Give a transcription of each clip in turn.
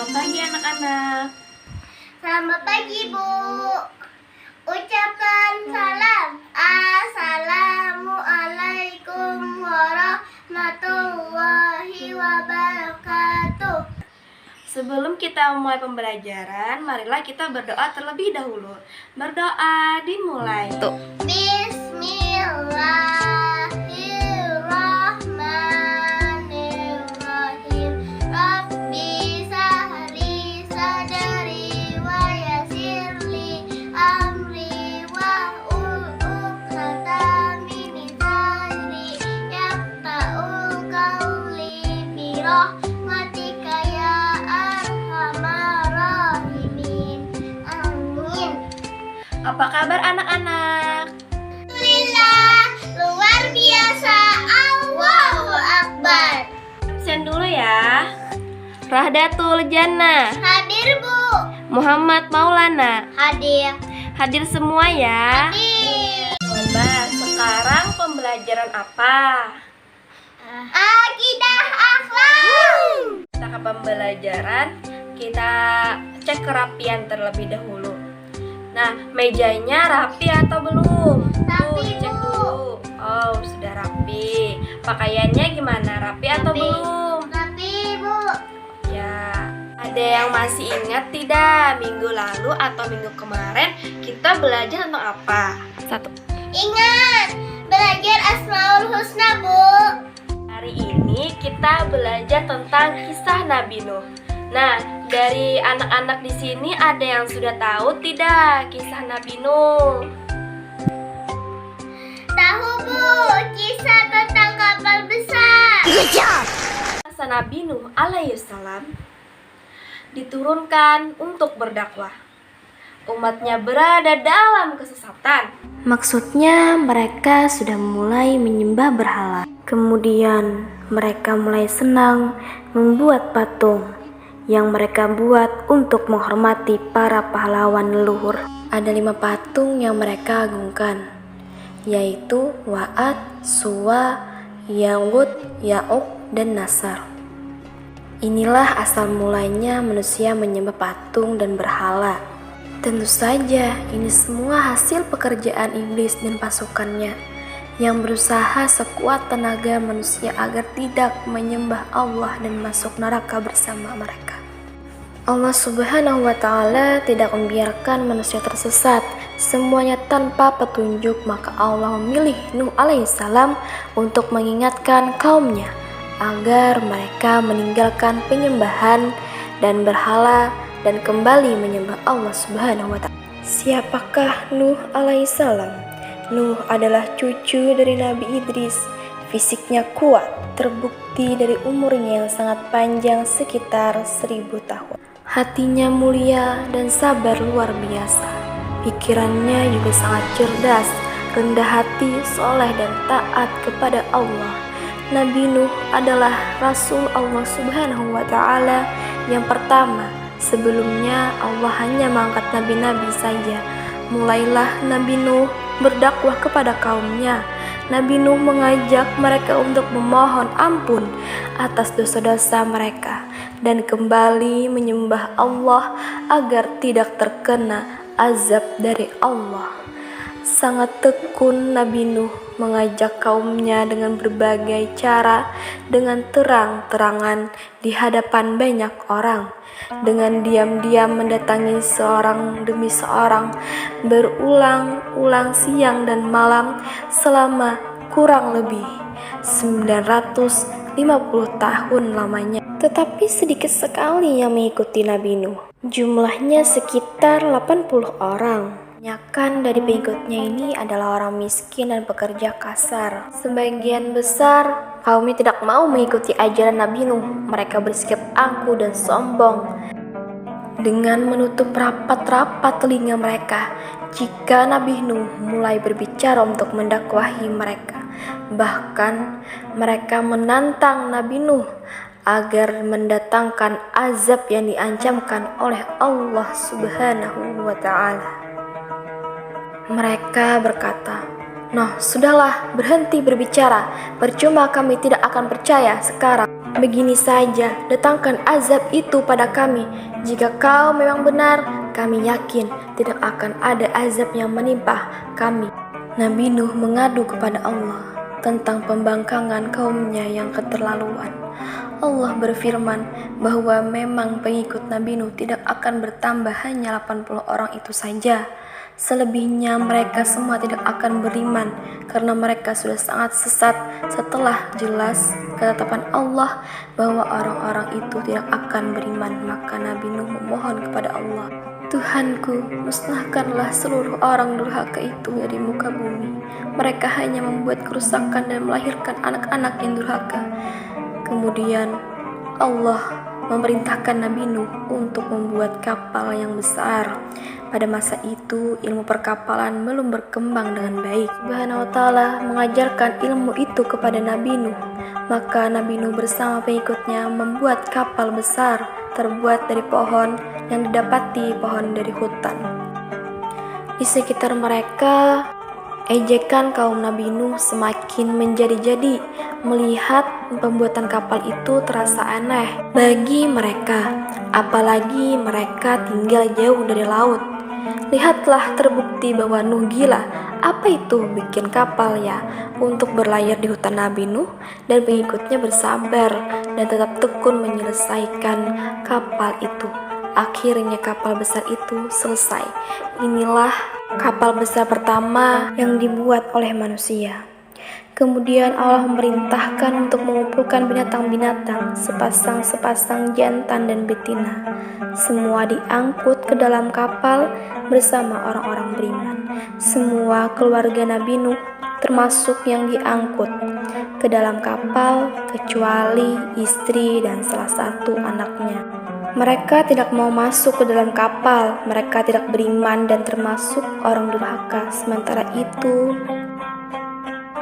Selamat pagi anak-anak. Selamat pagi, Bu. Ucapkan salam. Assalamualaikum warahmatullahi wabarakatuh. Sebelum kita mulai pembelajaran, marilah kita berdoa terlebih dahulu. Berdoa dimulai. Bismillahirrahmanirrahim. Rabbi sahli sadri wa yassirli amri wa uqdatan min lisani yafqahu qawli bi rahmatika ya arhamar rahimin. Amin. Apa kabar anak-anak? Alhamdulillah, luar biasa. Allahu Akbar. Absen dulu ya. Rahdatul Jannah, Hadir, Bu. Muhammad Maulana. Hadir. Hadir semua ya. Hadir. Coba sekarang pembelajaran apa? Akidah akhlak. Kita ke pembelajaran, kita cek kerapian terlebih dahulu. Nah, mejanya rapi atau belum? Rapi, Cek Bu. dulu. Oh, sudah rapi. Pakaiannya gimana? Rapi atau Rapi. belum? Rapi, Bu. Ya, ada yang masih ingat tidak minggu lalu atau minggu kemarin kita belajar tentang apa? Satu. Ingat, belajar Asmaul Husna, Bu. Hari ini kita belajar tentang kisah Nabi Nuh. Nah, dari anak-anak di sini ada yang sudah tahu tidak kisah Nabi Nuh? Tahu, Bu, kisah tentang kapal besar. Kisah Nabi Nuh alaihissalam diturunkan untuk berdakwah. Umatnya berada dalam kesesatan. Maksudnya mereka sudah mulai menyembah berhala. Kemudian mereka mulai senang membuat patung yang mereka buat untuk menghormati para pahlawan leluhur. Ada 5 patung yang mereka agungkan, yaitu Wa'ad, Suwa, Ya'ud, Ya'uq, dan Nasar. Inilah asal mulanya manusia menyembah patung dan berhala. Tentu saja ini semua hasil pekerjaan iblis dan pasukannya yang berusaha sekuat tenaga manusia agar tidak menyembah Allah dan masuk neraka bersama mereka. Allah Subhanahu wa Ta'ala tidak membiarkan manusia tersesat semuanya tanpa petunjuk, maka Allah memilih Nuh alaihissalam untuk mengingatkan kaumnya agar mereka meninggalkan penyembahan dan berhala dan kembali menyembah Allah Subhanahu wa Ta'ala. Siapakah Nuh alaihissalam? Nuh adalah cucu dari Nabi Idris. Fisiknya kuat, terbukti dari umurnya yang sangat panjang sekitar 1000 tahun. Hatinya mulia dan sabar luar biasa. Pikirannya juga sangat cerdas, rendah hati, soleh dan taat kepada Allah. Nabi Nuh adalah Rasul Allah Subhanahu wa Ta'ala yang pertama. Sebelumnya Allah hanya mengangkat nabi-nabi saja. Mulailah Nabi Nuh berdakwah kepada kaumnya. Nabi Nuh mengajak mereka untuk memohon ampun atas dosa-dosa mereka dan kembali menyembah Allah agar tidak terkena azab dari Allah. Sangat tekun Nabi Nuh mengajak kaumnya dengan berbagai cara, dengan terang-terangan di hadapan banyak orang, dengan diam-diam mendatangi seorang demi seorang, berulang-ulang siang dan malam selama kurang lebih 950 tahun lamanya. Tetapi sedikit sekali yang mengikuti Nabi Nuh. Jumlahnya sekitar 80 orang. Kebanyakan dari pengikutnya ini adalah orang miskin dan pekerja kasar. Sebagian besar kaumnya tidak mau mengikuti ajaran Nabi Nuh. Mereka bersikap angkuh dan sombong dengan menutup rapat-rapat telinga mereka jika Nabi Nuh mulai berbicara untuk mendakwahi mereka. Bahkan mereka menantang Nabi Nuh agar mendatangkan azab yang diancamkan oleh Allah Subhanahu wa Ta'ala. Mereka berkata, "Noh, sudahlah, berhenti berbicara. Percuma kami tidak akan percaya sekarang." Begini saja, datangkan azab itu pada kami. Jika kau memang benar, kami yakin tidak akan ada azab yang menimpa kami. Nabi Nuh mengadu kepada Allah tentang pembangkangan kaumnya yang keterlaluan. Allah berfirman bahwa memang pengikut Nabi Nuh tidak akan bertambah hanya 80 orang itu saja. Selebihnya mereka semua tidak akan beriman karena mereka sudah sangat sesat setelah jelas ketetapan Allah bahwa orang-orang itu tidak akan beriman. Maka Nabi Nuh memohon kepada Allah, Tuhanku, musnahkanlah seluruh orang durhaka itu dari muka bumi. Mereka hanya membuat kerusakan dan melahirkan anak-anak yang durhaka. Kemudian Allah memerintahkan Nabi Nuh untuk membuat kapal yang besar. Pada masa itu ilmu perkapalan belum berkembang dengan baik. Subhanahu wa ta'ala mengajarkan ilmu itu kepada Nabi Nuh. Maka Nabi Nuh bersama pengikutnya membuat kapal besar terbuat dari pohon yang didapati pohon dari hutan. Di sekitar mereka, ejekan kaum Nabi Nuh semakin menjadi-jadi. Melihat pembuatan kapal itu terasa aneh bagi mereka, apalagi mereka tinggal jauh dari laut. Lihatlah, terbukti bahwa Nuh gila. Apa itu bikin kapal ya untuk berlayar di hutan Nabi Nuh, dan pengikutnya bersabar dan tetap tekun menyelesaikan kapal itu. Akhirnya kapal besar itu selesai. Inilah kapal besar pertama yang dibuat oleh manusia. Kemudian Allah memerintahkan untuk mengumpulkan binatang-binatang, sepasang-sepasang jantan dan betina. Semua diangkut ke dalam kapal bersama orang-orang beriman. Semua keluarga Nabi Nuh termasuk yang diangkut ke dalam kapal kecuali istri dan salah satu anaknya. Mereka tidak mau masuk ke dalam kapal. Mereka tidak beriman dan termasuk orang durhaka. Sementara itu,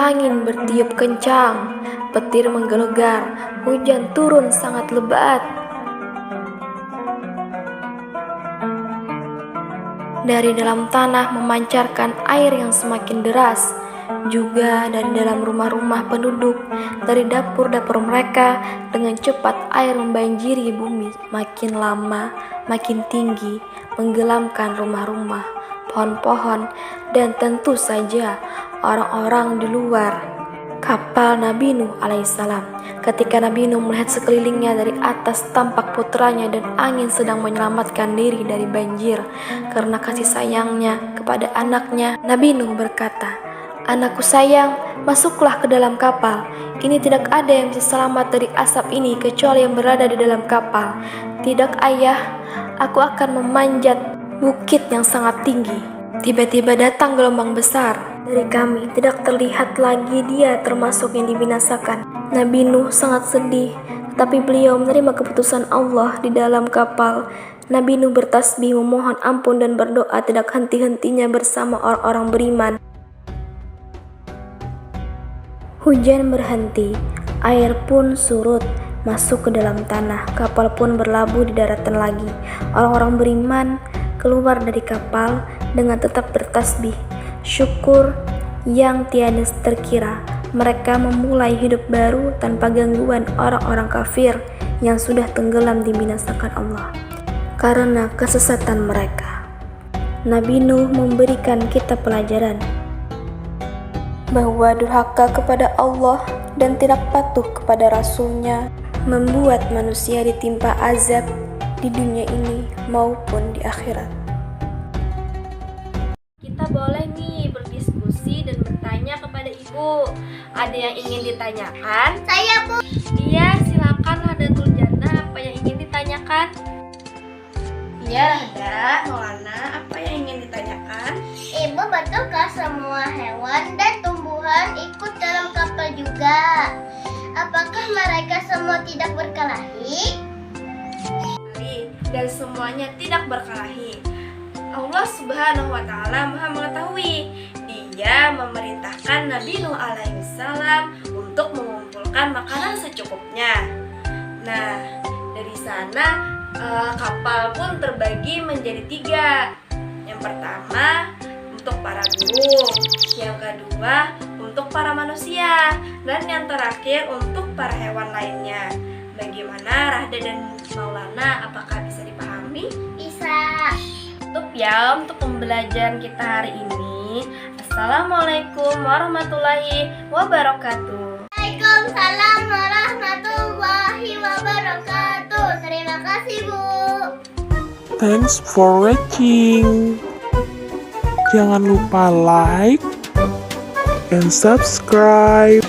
angin bertiup kencang, petir menggelegar, hujan turun sangat lebat. Dari dalam tanah memancarkan air yang semakin deras. Juga dari dalam rumah-rumah penduduk, dari dapur-dapur mereka, dengan cepat air membanjiri bumi. Makin lama, makin tinggi, menggelamkan rumah-rumah, pohon-pohon, dan tentu saja orang-orang di luar kapal Nabi Nuh alaihissalam. Ketika Nabi Nuh melihat sekelilingnya dari atas, tampak putranya dan angin sedang menyelamatkan diri dari banjir. Karena kasih sayangnya kepada anaknya, Nabi Nuh berkata, "Anakku sayang, masuklah ke dalam kapal. Ini tidak ada yang bisa selamat dari asap ini kecuali yang berada di dalam kapal." "Tidak, ayah, aku akan memanjat bukit yang sangat tinggi." Tiba-tiba datang gelombang besar. Dari kami tidak terlihat lagi dia termasuk yang dibinasakan. Nabi Nuh sangat sedih, tapi beliau menerima keputusan Allah di dalam kapal. Nabi Nuh bertasbih, memohon ampun dan berdoa tidak henti-hentinya bersama orang-orang beriman. Hujan berhenti, air pun surut masuk ke dalam tanah, kapal pun berlabuh di daratan lagi. Orang-orang beriman keluar dari kapal dengan tetap bertasbih, syukur yang tiada terkira. Mereka memulai hidup baru tanpa gangguan orang-orang kafir yang sudah tenggelam dibinasakan Allah karena kesesatan mereka. Nabi Nuh memberikan kita pelajaran bahwa durhaka kepada Allah dan tidak patuh kepada Rasul-Nya membuat manusia ditimpa azab di dunia ini maupun di akhirat. Kita boleh nih berdiskusi dan bertanya kepada ibu. Ada yang ingin ditanyakan? Saya, Bu. Iya, silakan Hadatul Jannah, apa yang ingin ditanyakan? Iya, Hada, Maulana, apa yang ingin ditanyakan? Ibu, betulkah semua hewan dan tumbuhan ikut dalam kapal juga? Apakah mereka semua tidak berkelahi? Dan semuanya tidak berkelahi. Allah Subhanahu wa ta'ala Maha mengetahui. Dia memerintahkan Nabi Nuh alaihissalam untuk mengumpulkan makanan secukupnya. Nah, dari sana kapal pun terbagi menjadi 3. Yang pertama untuk para burung, yang kedua untuk para manusia, dan yang terakhir untuk para hewan lainnya. Bagaimana Rahda dan Maulana? Apakah bisa dipahami? Bisa. Tutup ya untuk pembelajaran kita hari ini. Assalamualaikum warahmatullahi wabarakatuh. Waalaikumsalam warahmatullahi wabarakatuh. Terima kasih, Bu. Thanks for watching. Jangan lupa like and subscribe.